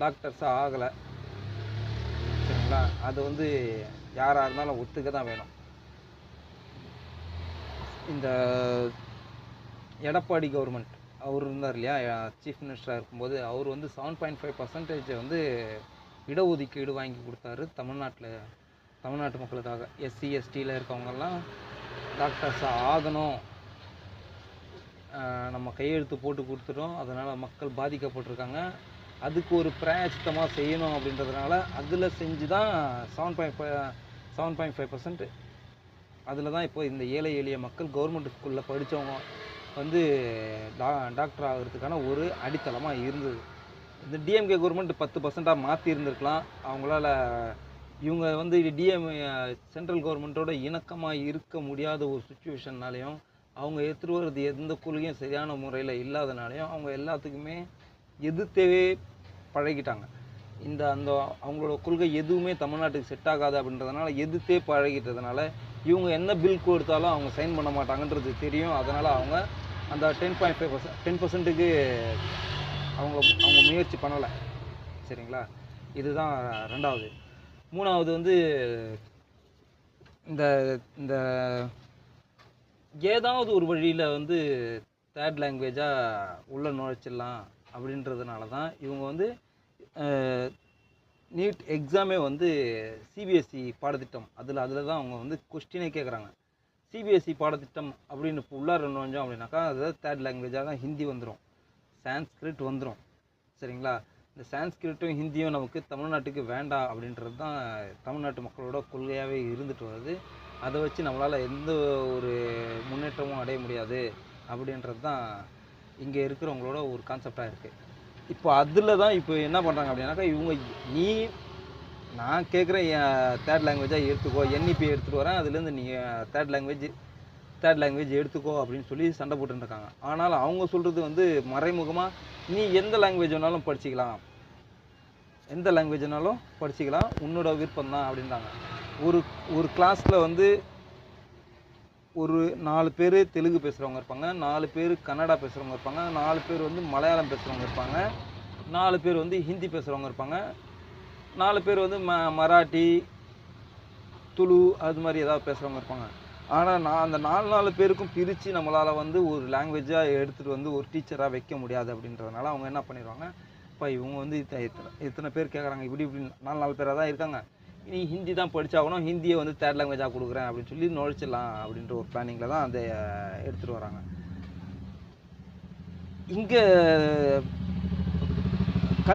டாக்டர்ஸாக ஆகலை. சரிங்களா? அது வந்து யாராக இருந்தாலும் ஒத்துக்க தான் வேணும். இந்த எடப்பாடி கவர்மெண்ட் அவர் இருந்தார் இல்லையா, சீஃப் மினிஸ்டராக இருக்கும்போது அவர் வந்து 7.5% வந்து இடஒதுக்கீடு வாங்கி கொடுத்தாரு தமிழ்நாட்டு மக்களுக்காக. எஸ்சி எஸ்டியில் இருக்கவங்கெல்லாம் டாக்டர்ஸாக ஆகணும், நம்ம கையெழுத்து போட்டு கொடுத்துட்டோம், அதனால் மக்கள் பாதிக்கப்பட்டிருக்காங்க, அதுக்கு ஒரு பிராயச்சித்தமாக செய்யணும் அப்படின்றதுனால அதில் செஞ்சு தான் 7.5% அதில் தான் இப்போ இந்த ஏழை எளிய மக்கள் கவர்மெண்ட் ஸ்கூலில் படித்தவங்க வந்து டாக்டர் ஆகிறதுக்கான ஒரு அடித்தளமாக இருந்தது. இந்த டிஎம்கே கவர்மெண்ட் 10% மாற்றி இருந்திருக்கலாம். அவங்களால இவங்க வந்து சென்ட்ரல் கவர்மெண்ட்டோட இணக்கமாக இருக்க முடியாத ஒரு சுச்சுவேஷன்னாலையும் அவங்க எடுத்துகிட்டு வர்றது எந்த கொள்கையும் சரியான முறையில் இல்லாதனாலையும் அவங்க எல்லாத்துக்குமே எதிர்த்தவே பழகிட்டாங்க. அவங்களோட கொள்கை எதுவுமே தமிழ்நாட்டுக்கு செட் ஆகாது அப்படின்றதுனால எதிர்த்தே பழகிட்டதுனால இவங்க என்ன பில் கொடுத்தாலும் அவங்க சைன் பண்ண மாட்டாங்கன்றது தெரியும். அதனால் அவங்க அந்த 10%க்கு அவங்க முயற்சி பண்ணலை. சரிங்களா? இதுதான் ரெண்டாவது. மூணாவது வந்து இந்த ஏதாவது ஒரு வழியில் வந்து தேர்ட் லாங்குவேஜாக உள்ள நுழைச்சிடலாம் அப்படின்றதுனால தான் இவங்க வந்து நீட் எக்ஸாமே வந்து சிபிஎஸ்சி பாடத்திட்டம் அதில் தான் அவங்க வந்து கொஸ்டினே கேட்குறாங்க. சிபிஎஸ்சி பாடத்திட்டம் அப்படின்னு இப்போ உள்ளார நுழைஞ்சோம் அப்படின்னாக்கா அது தேர்ட் லாங்குவேஜாக தான் ஹிந்தி வந்துடும், சான்ஸ்கிரிட் வந்துடும். சரிங்களா? இந்த சான்ஸ்கிரிட்டும் ஹிந்தியும் நமக்கு தமிழ்நாட்டுக்கு வேண்டாம் அப்படின்றது தான் தமிழ்நாட்டு மக்களோட கொள்கையாகவே இருந்துட்டு வருது. அதை வச்சு நம்மளால் எந்த ஒரு முன்னேற்றமும் அடைய முடியாது அப்படின்றது தான் இங்கே இருக்கிறவங்களோட ஒரு கான்செப்டாக இருக்குது. இப்போ அதில் தான் இப்போ என்ன பண்ணுறாங்க அப்படின்னாக்கா இவங்க நான் கேட்குறேன் தேர்ட் லாங்குவேஜாக எடுத்துக்கோ, என்இபி எடுத்துகிட்டு வரேன், அதுலேருந்து நீங்கள் தேர்ட் லாங்குவேஜ் எடுத்துக்கோ அப்படின்னு சொல்லி சண்டை போட்டுருக்காங்க. ஆனால் அவங்க சொல்கிறது வந்து மறைமுகமாக நீ எந்த லாங்குவேஜ் வேணாலும் படிச்சிக்கலாம், உன்னோட விருப்பம் தான் அப்படின்றாங்க. ஒரு கிளாஸில் வந்து ஒரு 4 பேர் தெலுங்கு பேசுகிறவங்க இருப்பாங்க, 4 பேர் கன்னடா பேசுகிறவங்க இருப்பாங்க, 4 பேர் வந்து மலையாளம் பேசுகிறவங்க இருப்பாங்க, 4 பேர் வந்து ஹிந்தி பேசுகிறவங்க இருப்பாங்க, 4 பேர் வந்து மராட்டி, துளு அது மாதிரி ஏதாவது பேசுகிறவங்க இருப்பாங்க. ஆனால் நான் அந்த 4 பேருக்கும் பிரித்து நம்மளால் வந்து ஒரு லாங்குவேஜாக எடுத்துகிட்டு வந்து ஒரு டீச்சராக வைக்க முடியாது அப்படின்றதுனால அவங்க என்ன பண்ணிடுவாங்க, இப்போ இவங்க வந்து இத்தனை பேர் கேட்குறாங்க, இப்படி 4 பேராக தான் இருக்காங்க, நீ ஹிந்தி தான் படித்தாகணும், ஹிந்தியை வந்து தேர்ட் லாங்குவேஜாக கொடுக்குறேன் அப்படின்னு சொல்லி நுழைச்சிடலாம் அப்படின்ற ஒரு பிளானிங்கில் தான் அதை எடுத்துகிட்டு வராங்க. இங்கே